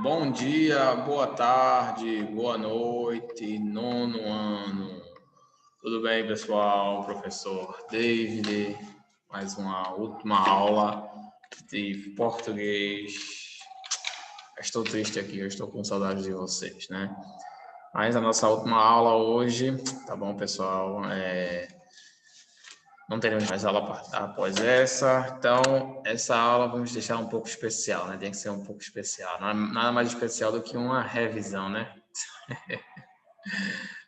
Bom dia, boa tarde, boa noite, nono ano. Tudo bem, pessoal? Professor David, mais uma última aula de português. Estou triste aqui, eu estou com saudade de vocês, né? Mas a nossa última aula hoje, tá bom, pessoal? Não teremos mais aula após essa, então essa aula vamos deixar um pouco especial, né? Tem que ser um pouco especial, nada mais especial do que uma revisão, né?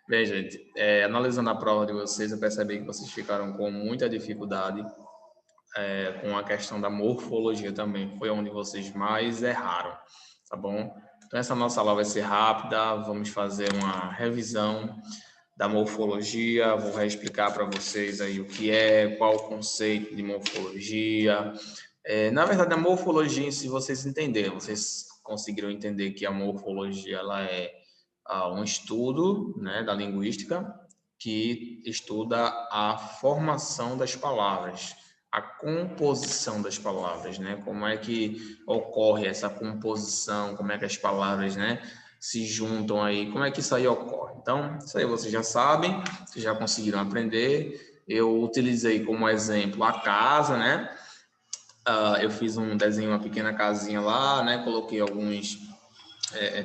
Bem, gente, analisando a prova de vocês, eu percebi que vocês ficaram com muita dificuldade com a questão da morfologia também, foi onde vocês mais erraram, tá bom? Então essa nossa aula vai ser rápida, vamos fazer uma revisão da morfologia, vou reexplicar para vocês aí o que é, qual o conceito de morfologia. Na verdade, a morfologia em si, vocês entenderam, vocês conseguiram entender que a morfologia ela é um estudo, né, da linguística que estuda a formação das palavras, a composição das palavras, né, como é que ocorre essa composição, como é que as palavras, né, se juntam aí, como é que isso aí ocorre. Então, isso aí vocês já sabem, vocês já conseguiram aprender. Eu utilizei como exemplo a casa, né? Eu fiz um desenho, uma pequena casinha lá, né? Coloquei alguns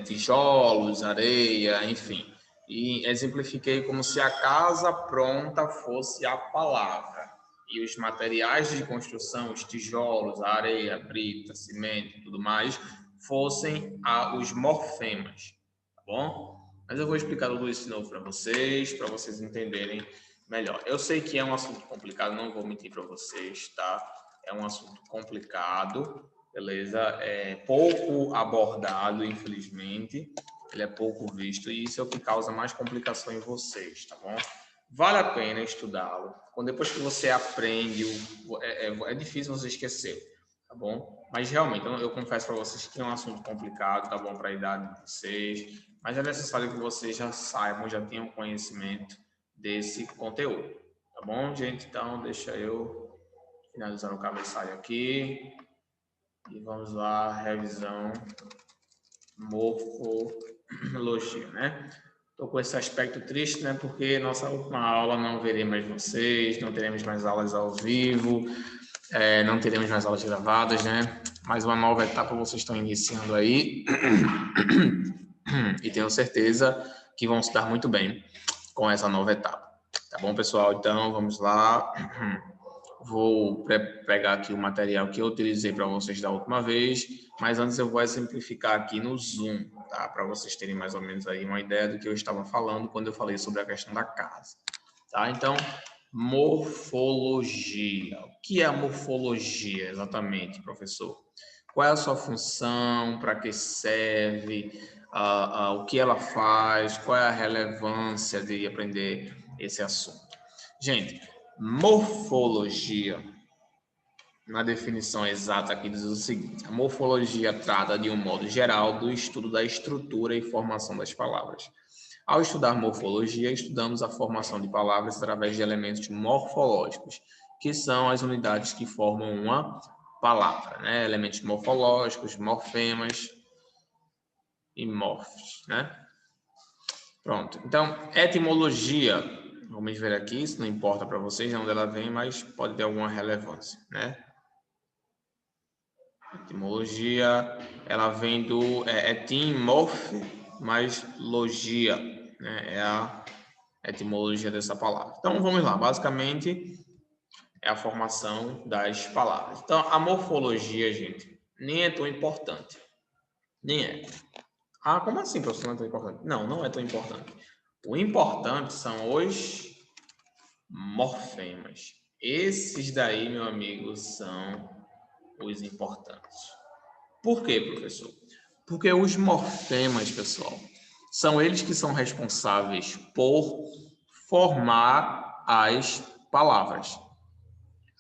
tijolos, areia, enfim. E exemplifiquei como se a casa pronta fosse a palavra. E os materiais de construção, os tijolos, a areia, a brita, cimento e tudo mais, fossem os morfemas, tá bom? Mas eu vou explicar tudo isso de novo para vocês entenderem melhor. Eu sei que é um assunto complicado, não vou mentir para vocês, tá? É um assunto complicado, beleza? É pouco abordado, infelizmente. Ele é pouco visto e isso é o que causa mais complicação em vocês, tá bom? Vale a pena estudá-lo. Depois que você aprende, é difícil você esquecer, tá bom? Mas realmente, eu confesso para vocês que é um assunto complicado, tá bom? Para a idade de vocês, mas é necessário que vocês já saibam, já tenham conhecimento desse conteúdo, tá bom, gente? Então, deixa eu finalizar o cabeçalho aqui. E vamos lá, revisão morfologia, né? Estou com esse aspecto triste, né? Porque nossa última aula não verei mais vocês, não teremos mais aulas ao vivo, não teremos mais aulas gravadas, né? Mais uma nova etapa vocês estão iniciando aí. E tenho certeza que vão se dar muito bem com essa nova etapa. Tá bom, pessoal? Então, vamos lá. Vou pegar aqui o material que eu utilizei para vocês da última vez, mas antes eu vou exemplificar aqui no Zoom, tá? Para vocês terem mais ou menos aí uma ideia do que eu estava falando quando eu falei sobre a questão da casa, tá? Então, morfologia. O que é a morfologia exatamente, professor? Qual é a sua função? Para que serve? O que ela faz? Qual é a relevância de aprender esse assunto? Gente, morfologia, na definição exata aqui, diz o seguinte: a morfologia trata, de um modo geral, do estudo da estrutura e formação das palavras. Ao estudar morfologia, estudamos a formação de palavras através de elementos morfológicos, que são as unidades que formam uma palavra, né? Elementos morfológicos, morfemas e morfos, né? Pronto. Então, etimologia. Vamos ver aqui, isso não importa para vocês de onde ela vem, mas pode ter alguma relevância, né? Etimologia, ela vem do etimorfe, mais logia, né? É a etimologia dessa palavra. Então, vamos lá. Basicamente, é a formação das palavras. Então, a morfologia, gente, nem é tão importante. Nem é. Ah, como assim, professor, não é tão importante? Não, não é tão importante. O importante são os morfemas. Esses daí, meu amigo, são os importantes. Por quê, professor? Porque os morfemas, pessoal, são eles que são responsáveis por formar as palavras.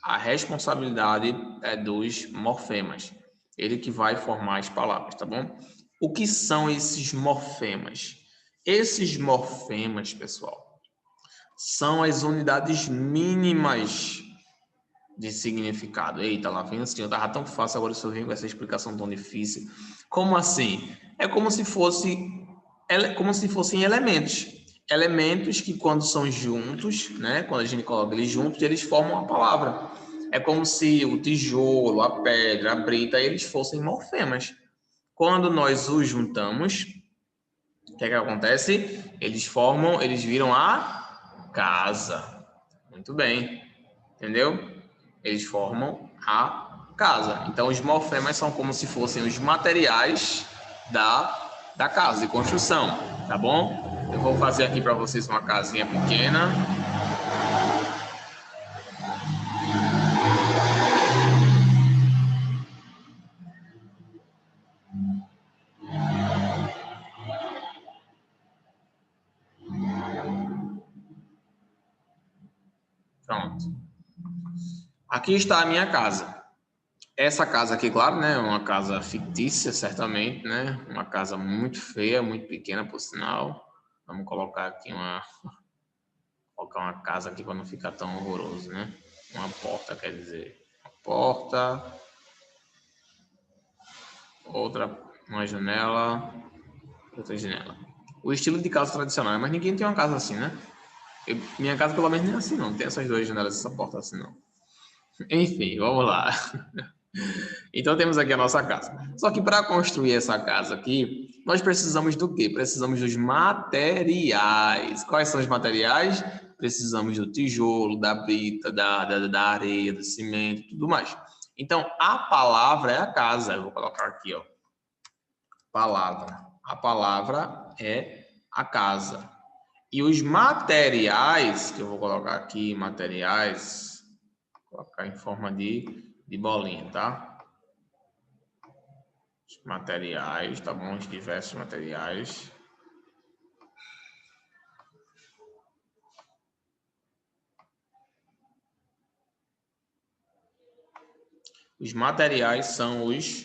A responsabilidade é dos morfemas. Ele que vai formar as palavras, tá bom? O que são esses morfemas? Esses morfemas, pessoal, são as unidades mínimas de significado. Eita, lá vem assim, eu tava tão fácil, agora eu vim com essa explicação tão difícil. Como assim? É como se fossem elementos. Elementos que, quando são juntos, né? Quando a gente coloca eles juntos, eles formam uma palavra. É como se o tijolo, a pedra, a brita, eles fossem morfemas. Quando nós os juntamos, o que é que acontece? Eles viram a casa. Muito bem. Entendeu? Eles formam a casa. Então, os morfemas são como se fossem os materiais da casa, de construção, tá bom? Eu vou fazer aqui para vocês uma casinha pequena. Pronto. Aqui está a minha casa. Essa casa aqui, claro, né? É uma casa fictícia, certamente, né? Uma casa muito feia, muito pequena, por sinal. Vamos colocar aqui colocar uma casa aqui para não ficar tão horroroso, né? Uma porta, quer dizer, uma porta, uma janela, outra janela. O estilo de casa tradicional, mas ninguém tem uma casa assim, né? Minha casa, pelo menos, não é assim, não. Tem essas duas janelas, essa porta assim, não. Enfim, vamos lá. Então, temos aqui a nossa casa. Só que para construir essa casa aqui, nós precisamos do quê? Precisamos dos materiais. Quais são os materiais? Precisamos do tijolo, da brita, da areia, do cimento, tudo mais. Então, a palavra é a casa. Eu vou colocar aqui, ó. Palavra. A palavra é a casa. E os materiais, que eu vou colocar aqui, materiais, vou colocar em forma de bolinha, tá? Os materiais, tá bom? Os diversos materiais. Os materiais são os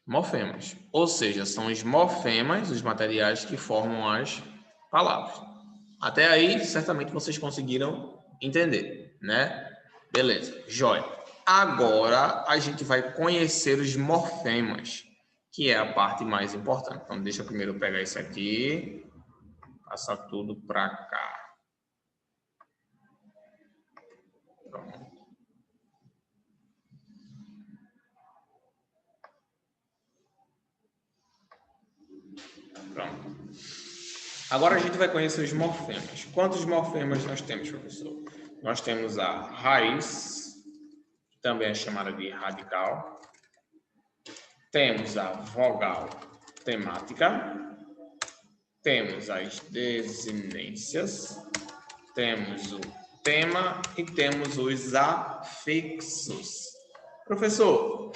morfemas. Ou seja, são os morfemas, os materiais que formam as palavras. Até aí, certamente vocês conseguiram entender, né? Beleza, jóia. Agora, a gente vai conhecer os morfemas, que é a parte mais importante. Então, deixa eu primeiro pegar isso aqui, passar tudo para cá. Pronto. Pronto. Agora a gente vai conhecer os morfemas. Quantos morfemas nós temos, professor? Nós temos a raiz, que também é chamada de radical. Temos a vogal temática. Temos as desinências. Temos o tema e temos os afixos. Professor,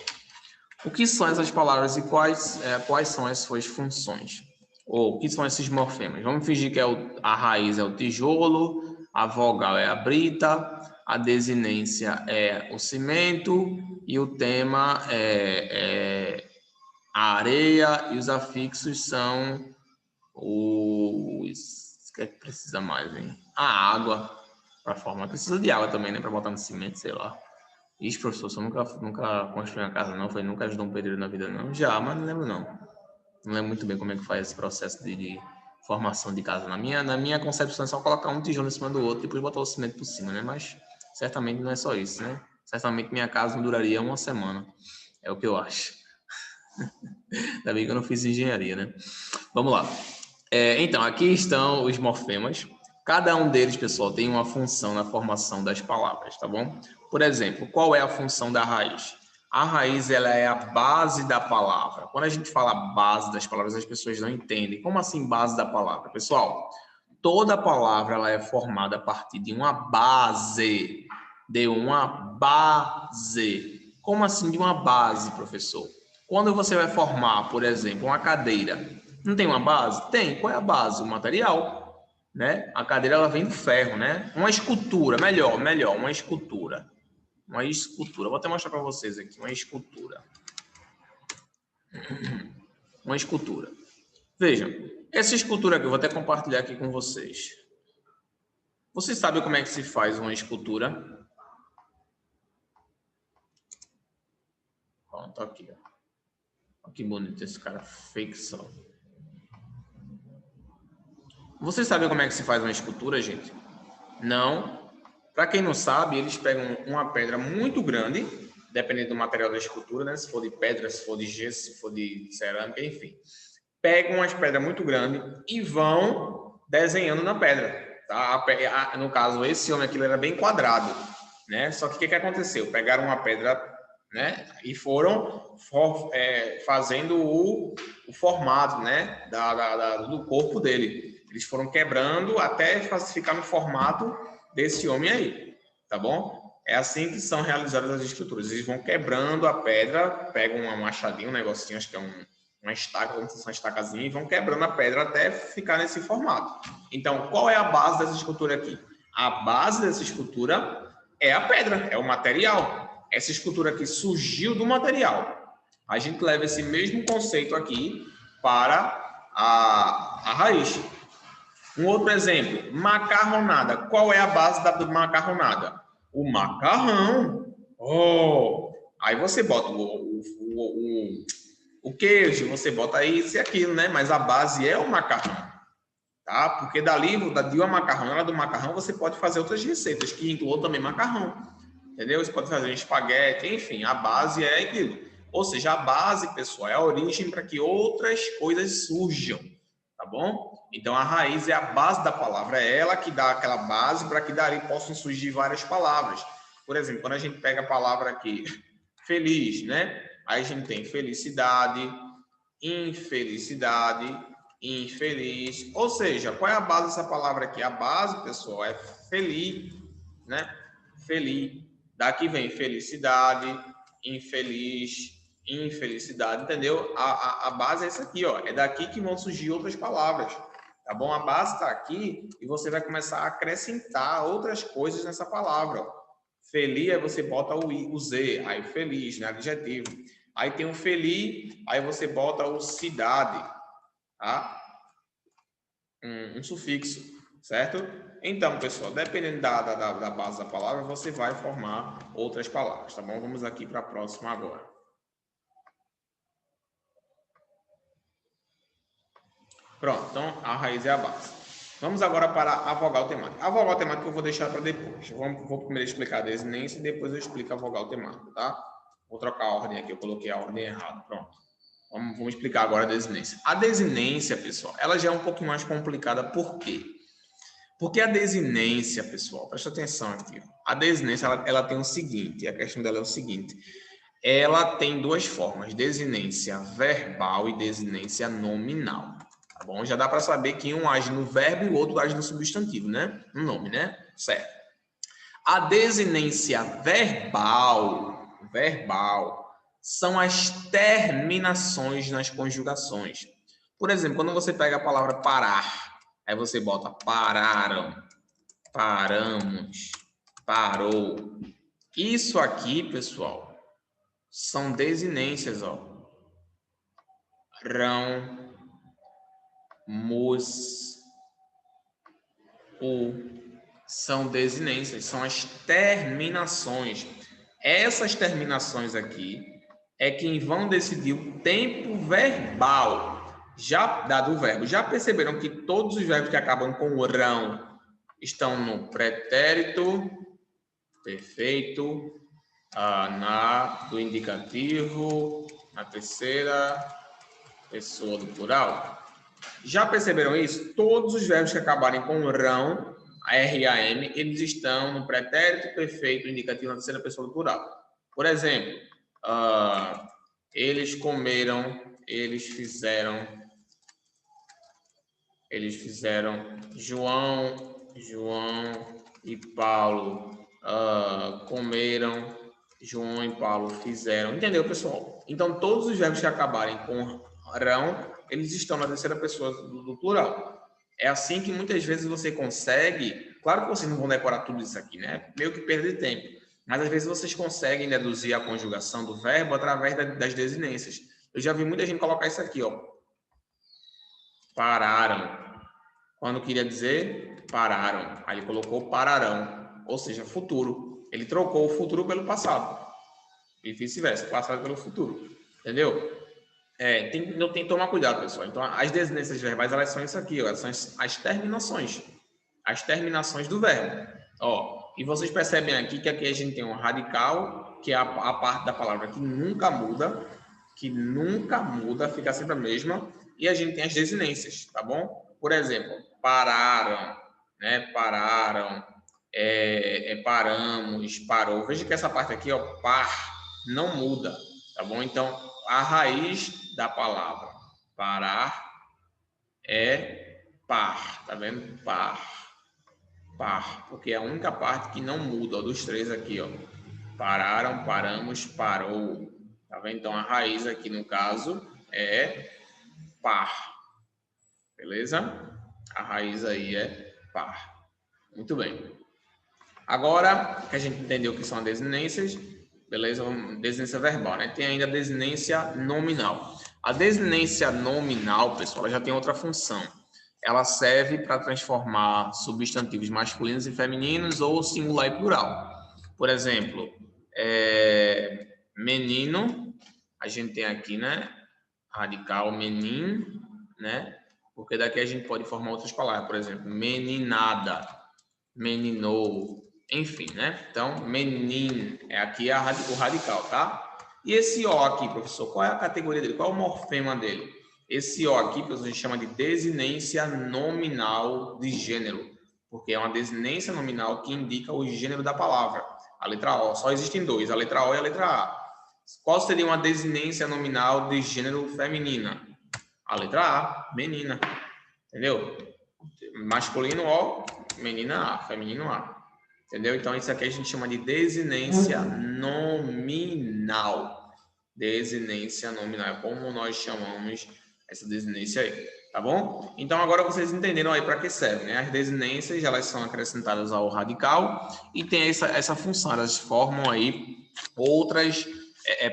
o que são essas palavras e quais são as suas funções? Ou o que são esses morfemas? Vamos fingir que a raiz é o tijolo, a vogal é a brita, a desinência é o cimento e o tema é a areia e os afixos são os... O que é que precisa mais, hein? A água para formar. Precisa de água também, né? Para botar no cimento, sei lá. Ixi, professor, você nunca construiu uma casa, não? Foi nunca ajudou um pedreiro na vida, não? Já, mas não lembro, não. Não lembro muito bem como é que faz esse processo de formação de casa. Na minha concepção é só colocar um tijolo em cima do outro e depois botar o cimento por cima, né? Mas certamente não é só isso, né? Certamente minha casa não duraria uma semana. É o que eu acho. Ainda bem que eu não fiz engenharia, né? Vamos lá. Então, aqui estão os morfemas. Cada um deles, pessoal, tem uma função na formação das palavras, tá bom? Por exemplo, qual é a função da raiz? A raiz, ela é a base da palavra. Quando a gente fala base das palavras, as pessoas não entendem. Como assim base da palavra? Pessoal, toda palavra ela é formada a partir de uma base. De uma base. Como assim de uma base, professor? Quando você vai formar, por exemplo, uma cadeira, não tem uma base? Tem. Qual é a base? O material, né? A cadeira ela vem do ferro, né? Uma escultura, melhor, uma escultura. Uma escultura. Vou até mostrar para vocês aqui, uma escultura. Uma escultura. Vejam, essa escultura aqui, eu vou até compartilhar aqui com vocês. Vocês sabem como é que se faz uma escultura? Pronto, aqui, ó. Que bonito esse cara, ficção. Vocês sabem como é que se faz uma escultura, gente? Não. Para quem não sabe, eles pegam uma pedra muito grande, dependendo do material da escultura, né? Se for de pedra, se for de gesso, se for de cerâmica, enfim. Pegam umas pedras muito grandes e vão desenhando na pedra. Tá? No caso, esse homem aqui era bem quadrado, né? Só que o que aconteceu? Pegaram uma pedra, né? E foram fazendo o formato, né? Do corpo dele. Eles foram quebrando até ficar no formato desse homem aí, tá bom? É assim que são realizadas as esculturas. Eles vão quebrando a pedra, pegam uma machadinha, um negocinho, acho que é uma estaca, como se fosse uma estacazinha, e vão quebrando a pedra até ficar nesse formato. Então, qual é a base dessa escultura aqui? A base dessa escultura é a pedra, é o material. Essa escultura aqui surgiu do material. A gente leva esse mesmo conceito aqui para a raiz. Um outro exemplo, macarronada. Qual é a base da macarronada? O macarrão. Oh! Aí você bota o queijo, você bota isso e aquilo, né? Mas a base é o macarrão, tá? Porque dali, de uma macarronada do macarrão, você pode fazer outras receitas, que incluam também macarrão, entendeu? Você pode fazer espaguete, enfim, a base é aquilo. Ou seja, a base, pessoal, é a origem para que outras coisas surjam, tá bom? Então, a raiz é a base da palavra, é ela que dá aquela base para que dali possam surgir várias palavras. Por exemplo, quando a gente pega a palavra aqui, feliz, né? Aí a gente tem felicidade, infelicidade, infeliz. Ou seja, qual é a base dessa palavra aqui? A base, pessoal, é feliz, né? Feliz. Daqui vem felicidade, infeliz, infelicidade, entendeu? A base é essa aqui, ó. É daqui que vão surgir outras palavras, tá bom? A base está aqui e você vai começar a acrescentar outras coisas nessa palavra, ó. Feliz, aí você bota o Z, aí feliz, né? Adjetivo. Aí tem o feliz, aí você bota o cidade, tá? Um sufixo, certo? Então, pessoal, dependendo da base da palavra, você vai formar outras palavras, tá bom? Vamos aqui para a próxima agora. Pronto, então a raiz é a base. Vamos agora para a vogal temática. A vogal temática eu vou deixar para depois. Vou primeiro explicar a desinência e depois eu explico a vogal temática, tá? Vou trocar a ordem aqui, eu coloquei a ordem errada. Pronto. Vamos explicar agora a desinência. A desinência, pessoal, ela já é um pouquinho mais complicada. Por quê? Porque a desinência, pessoal, presta atenção aqui. A desinência, ela tem o seguinte, a questão dela é o seguinte. Ela tem duas formas, desinência verbal e desinência nominal. Tá bom? Já dá para saber que um age no verbo e o outro age no substantivo, né? No nome, né? Certo. A desinência verbal são as terminações nas conjugações. Por exemplo, quando você pega a palavra parar, aí você bota pararam, paramos, parou. Isso aqui, pessoal, são desinências, ó. Rão, mus, são desinências, são as terminações. Essas terminações aqui é quem vão decidir o tempo verbal do verbo. Já perceberam que todos os verbos que acabam com o rão estão no pretérito perfeito, do indicativo, na terceira pessoa do plural? Já perceberam isso? Todos os verbos que acabarem com rão, R-A-M, eles estão no pretérito perfeito indicativo na terceira pessoa do plural. Por exemplo, eles comeram, eles fizeram, João e Paulo comeram, João e Paulo fizeram. Entendeu, pessoal? Então, todos os verbos que acabarem com rão, eles estão na terceira pessoa do plural. É assim que muitas vezes você consegue... Claro que vocês não vão decorar tudo isso aqui, né? Meio que perder tempo. Mas às vezes vocês conseguem deduzir a conjugação do verbo através das desinências. Eu já vi muita gente colocar isso aqui, ó. Pararam. Quando queria dizer pararam. Aí ele colocou pararão. Ou seja, futuro. Ele trocou o futuro pelo passado. E vice-versa. Passado pelo futuro. Entendeu? Tem que tomar cuidado, pessoal. Então, as desinências verbais, elas são isso aqui, ó, elas são as terminações. As terminações do verbo. Ó, e vocês percebem aqui que aqui a gente tem um radical, que é a parte da palavra que nunca muda, fica sempre a mesma, e a gente tem as desinências, tá bom? Por exemplo, pararam, né? Pararam, paramos, parou. Veja que essa parte aqui, ó, par, não muda, tá bom? Então, a raiz da palavra parar é par, tá vendo? Par, porque é a única parte que não muda, ó, dos três aqui, ó. Pararam, paramos, parou. Tá vendo? Então, a raiz aqui, no caso, é par. Beleza? A raiz aí é par. Muito bem. Agora, que a gente entendeu que são as desinências, beleza? Desinência verbal, né? Tem ainda a desinência nominal. A desinência nominal, pessoal, ela já tem outra função. Ela serve para transformar substantivos masculinos e femininos ou singular e plural. Por exemplo, menino, a gente tem aqui, né? Radical menin, né? Porque daqui a gente pode formar outras palavras, por exemplo, meninada, meninou, enfim, né? Então, menin, aqui é o radical, tá? E esse O aqui, professor, qual é a categoria dele? Qual é o morfema dele? Esse O aqui, professor, a gente chama de desinência nominal de gênero, porque é uma desinência nominal que indica o gênero da palavra. A letra O, só existem dois, a letra O e a letra A. Qual seria uma desinência nominal de gênero feminina? A letra A, menina. Entendeu? Masculino O, menina A, feminino A. Entendeu? Então, isso aqui a gente chama de desinência nominal. Desinência nominal. É como nós chamamos essa desinência aí. Tá bom? Então, agora vocês entenderam aí para que serve, né? As desinências, elas são acrescentadas ao radical e tem essa função. Elas formam aí outras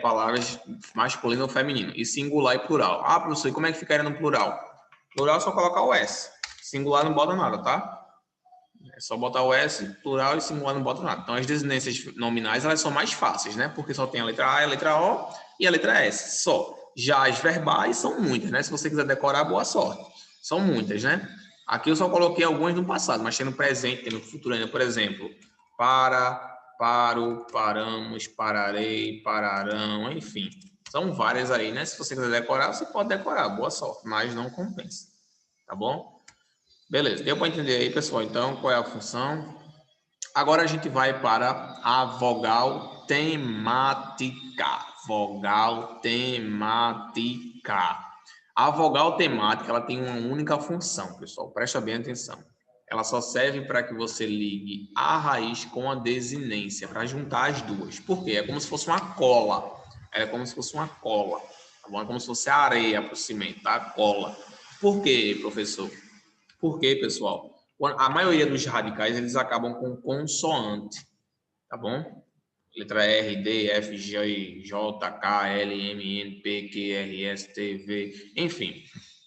palavras masculino ou feminino. E singular e plural. Ah, professor, e como é que ficaria no plural? Plural é só colocar o S. Singular não bota nada, tá? É só botar o S, plural e singular não bota nada. Então, as desinências nominais, elas são mais fáceis, né? Porque só tem a letra A, a letra O e a letra S, só. Já as verbais são muitas, né? Se você quiser decorar, boa sorte. São muitas, né? Aqui eu só coloquei algumas no passado, mas tem no presente, tem no futuro ainda. Por exemplo, para, paro, paramos, pararei, pararão, enfim. São várias aí, né? Se você quiser decorar, você pode decorar, boa sorte, mas não compensa. Tá bom? Beleza, deu para entender aí, pessoal? Então, qual é a função? Agora a gente vai para a vogal temática. Vogal temática. A vogal temática, ela tem uma única função, pessoal. Presta bem atenção. Ela só serve para que você ligue a raiz com a desinência, para juntar as duas. Por quê? É como se fosse uma cola. É como se fosse uma cola. Tá bom? É como se fosse a areia para o cimento, tá? Cola. Por quê, professor? Porque, pessoal, a maioria dos radicais eles acabam com consoante, tá bom? Letra R, D, F, G, J, K, L, M, N, P, Q, R, S, T, V, enfim,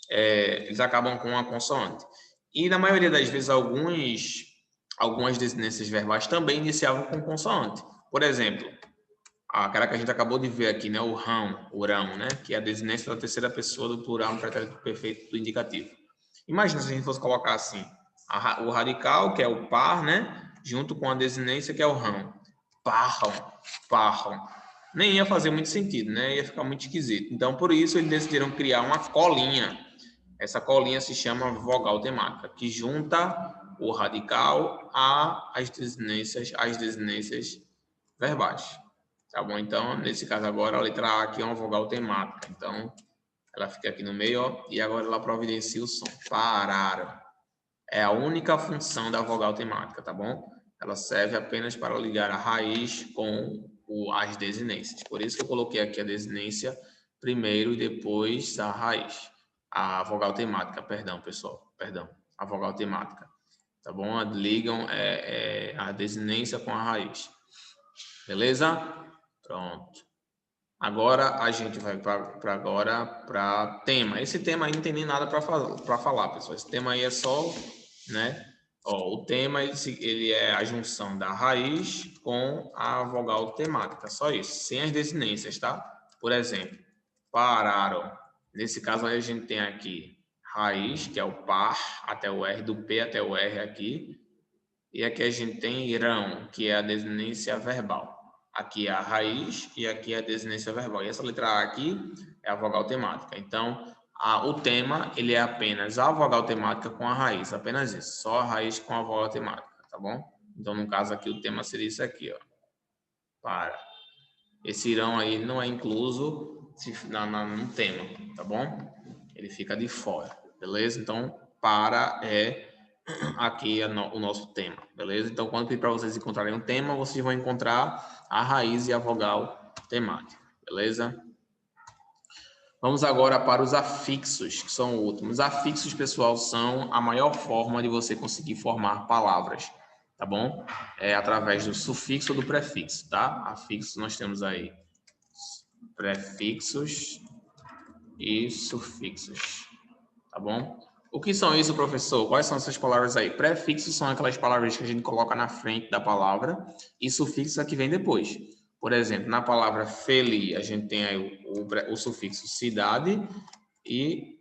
eles acabam com uma consoante. E na maioria das vezes algumas desinências verbais também iniciavam com consoante. Por exemplo, aquela que a gente acabou de ver aqui, né, o rão, né, que é a desinência da terceira pessoa do plural no pretérito perfeito do indicativo. Imagina se a gente fosse colocar assim, o radical, que é o par, né? Junto com a desinência, que é o rão. Parram, parram. Nem ia fazer muito sentido, né? Ia ficar muito esquisito. Então, por isso, eles decidiram criar uma colinha. Essa colinha se chama vogal temática, que junta o radical às desinências verbais. Tá bom? Então, nesse caso agora, a letra A aqui é uma vogal temática. Então, ela fica aqui no meio, ó, e agora ela providencia o som. Pararam. É a única função da vogal temática, tá bom? Ela serve apenas para ligar a raiz com as desinências. Por isso que eu coloquei aqui a desinência primeiro e depois a raiz. A vogal temática, perdão, pessoal. Perdão. A vogal temática. Tá bom? Ligam a desinência com a raiz. Beleza? Pronto. Agora a gente vai para tema. Esse tema aí não tem nem nada para falar, pessoal. Esse tema aí é só, né? Ó, o tema ele é a junção da raiz com a vogal temática, só isso, sem as desinências, tá? Por exemplo, pararam, Nesse caso, aí a gente tem aqui raiz, que é o par até o R, do P até o R aqui. E aqui a gente tem irão, que é a desinência verbal. Aqui é a raiz e aqui é a desinência verbal. E essa letra A aqui é a vogal temática. Então, o tema, ele é apenas a vogal temática com a raiz, apenas isso. Só a raiz com a vogal temática, tá bom? Então, no caso aqui, o tema seria isso aqui, ó. Para. Esse irão aí não é incluso no tema, tá bom? Ele fica de fora, beleza? Então, para é aqui o nosso tema, beleza? Então, quando pedir para vocês encontrarem um tema, vocês vão encontrar a raiz e a vogal temática, beleza? Vamos agora para os afixos, que são últimos. Afixos, pessoal, são a maior forma de você conseguir formar palavras, tá bom? É através do sufixo ou do prefixo, tá? Afixos nós temos aí prefixos e sufixos, tá bom? O que são isso, professor? Quais são essas palavras aí? Prefixos são aquelas palavras que a gente coloca na frente da palavra e sufixo é que vem depois. Por exemplo, na palavra feliz, a gente tem aí o sufixo cidade e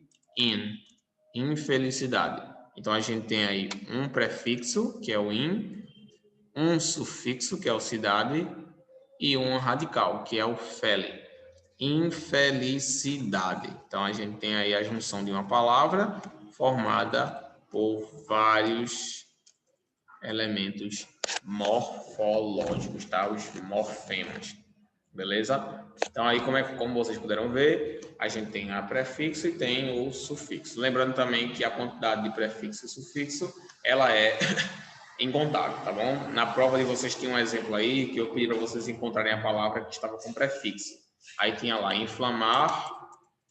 infelicidade. Então, a gente tem aí um prefixo, que é o in, um sufixo, que é o cidade, e um radical, que é o feli. Infelicidade. Então, a gente tem aí a junção de uma palavra formada por vários elementos morfológicos, tá? Os morfemas, beleza? Então, aí, como vocês puderam ver, a gente tem a prefixo e tem o sufixo. Lembrando também que a quantidade de prefixo e sufixo, ela é incontável, tá bom? Na prova de vocês tinha um exemplo aí, que eu pedi para vocês encontrarem a palavra que estava com prefixo. Aí tinha lá inflamar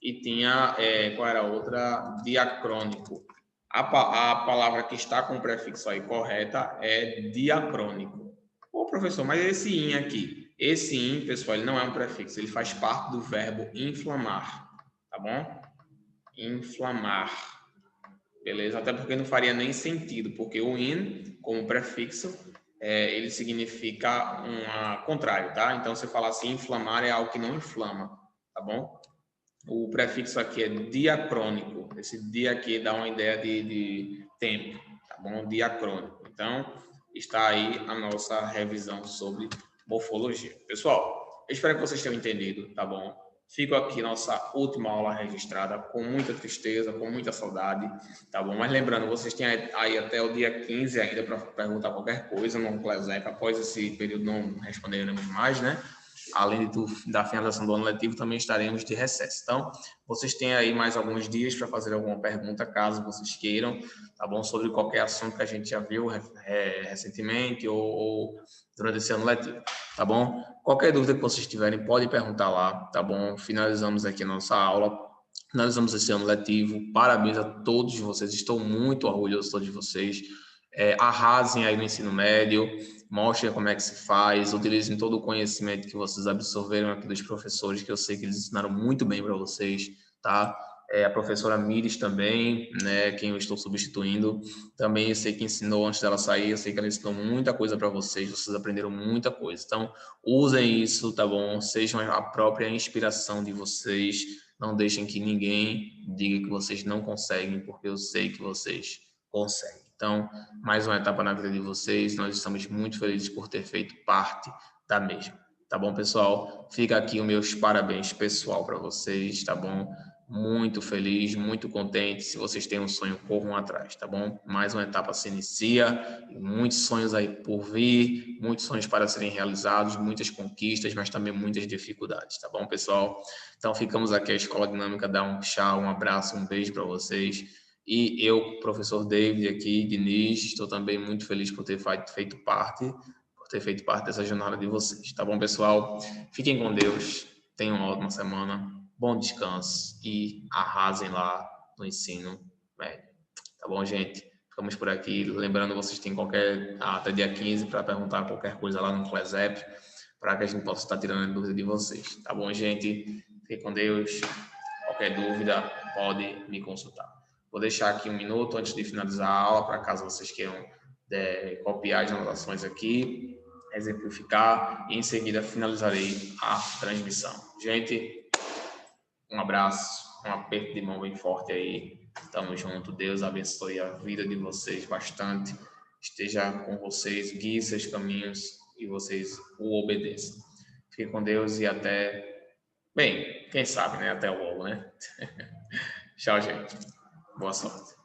e tinha, qual era a outra? Diacrônico. A palavra que está com o prefixo aí correta é diacrônico. Ô, professor, mas esse in aqui, esse in, pessoal, ele não é um prefixo, ele faz parte do verbo inflamar, tá bom? Inflamar, beleza? Até porque não faria nem sentido, porque o in, como prefixo, ele significa contrário, tá? Então, se falar assim, inflamar é algo que não inflama, tá bom? O prefixo aqui é diacrônico. Esse dia aqui dá uma ideia de tempo, tá bom? Diacrônico. Então, está aí a nossa revisão sobre morfologia. Pessoal, eu espero que vocês tenham entendido, tá bom? Fico aqui nossa última aula registrada com muita tristeza, com muita saudade, tá bom? Mas lembrando, vocês têm aí até o dia 15 ainda para perguntar qualquer coisa no CLESEP. Após esse período não responderemos mais, né? Além da finalização do ano letivo, também estaremos de recesso. Então, vocês têm aí mais alguns dias para fazer alguma pergunta, caso vocês queiram, tá bom? Sobre qualquer assunto que a gente já viu recentemente ou durante esse ano letivo, tá bom? Qualquer dúvida que vocês tiverem, pode perguntar lá, tá bom? Finalizamos aqui a nossa aula. Finalizamos esse ano letivo. Parabéns a todos vocês. Estou muito orgulhoso de todos vocês. Arrasem aí no ensino médio. Mostrem como é que se faz, utilizem todo o conhecimento que vocês absorveram aqui dos professores, que eu sei que eles ensinaram muito bem para vocês, tá? A professora Mires também, né, quem eu estou substituindo, também eu sei que ensinou antes dela sair, eu sei que ela ensinou muita coisa para vocês, vocês aprenderam muita coisa. Então, usem isso, tá bom? Sejam a própria inspiração de vocês, não deixem que ninguém diga que vocês não conseguem, porque eu sei que vocês conseguem. Então, mais uma etapa na vida de vocês. Nós estamos muito felizes por ter feito parte da mesma. Tá bom, pessoal? Fica aqui os meus parabéns pessoal para vocês, tá bom? Muito feliz, muito contente. Se vocês têm um sonho, corram atrás, tá bom? Mais uma etapa se inicia, muitos sonhos aí por vir, muitos sonhos para serem realizados, muitas conquistas, mas também muitas dificuldades, tá bom, pessoal? Então, ficamos aqui, a Escola Dinâmica dá um tchau, um abraço, um beijo para vocês. E eu, professor David aqui, Diniz, estou também muito feliz por ter feito parte dessa jornada de vocês. Tá bom, pessoal? Fiquem com Deus, tenham uma ótima semana, bom descanso e arrasem lá no ensino médio. Tá bom, gente? Ficamos por aqui. Lembrando, vocês têm até dia 15 para perguntar qualquer coisa lá no CLESEP, para que a gente possa estar tirando a dúvida de vocês. Tá bom, gente? Fiquem com Deus. Qualquer dúvida, pode me consultar. Vou deixar aqui um minuto antes de finalizar a aula, para caso vocês queiram copiar as anotações aqui, exemplificar, e em seguida finalizarei a transmissão. Gente, um abraço, Um aperto de mão bem forte aí. Tamo junto. Deus abençoe a vida de vocês bastante. Esteja com vocês, guie seus caminhos e vocês o obedeçam. Fique com Deus e até... Bem, quem sabe, né? Até logo, né? Tchau, gente. Boa sorte.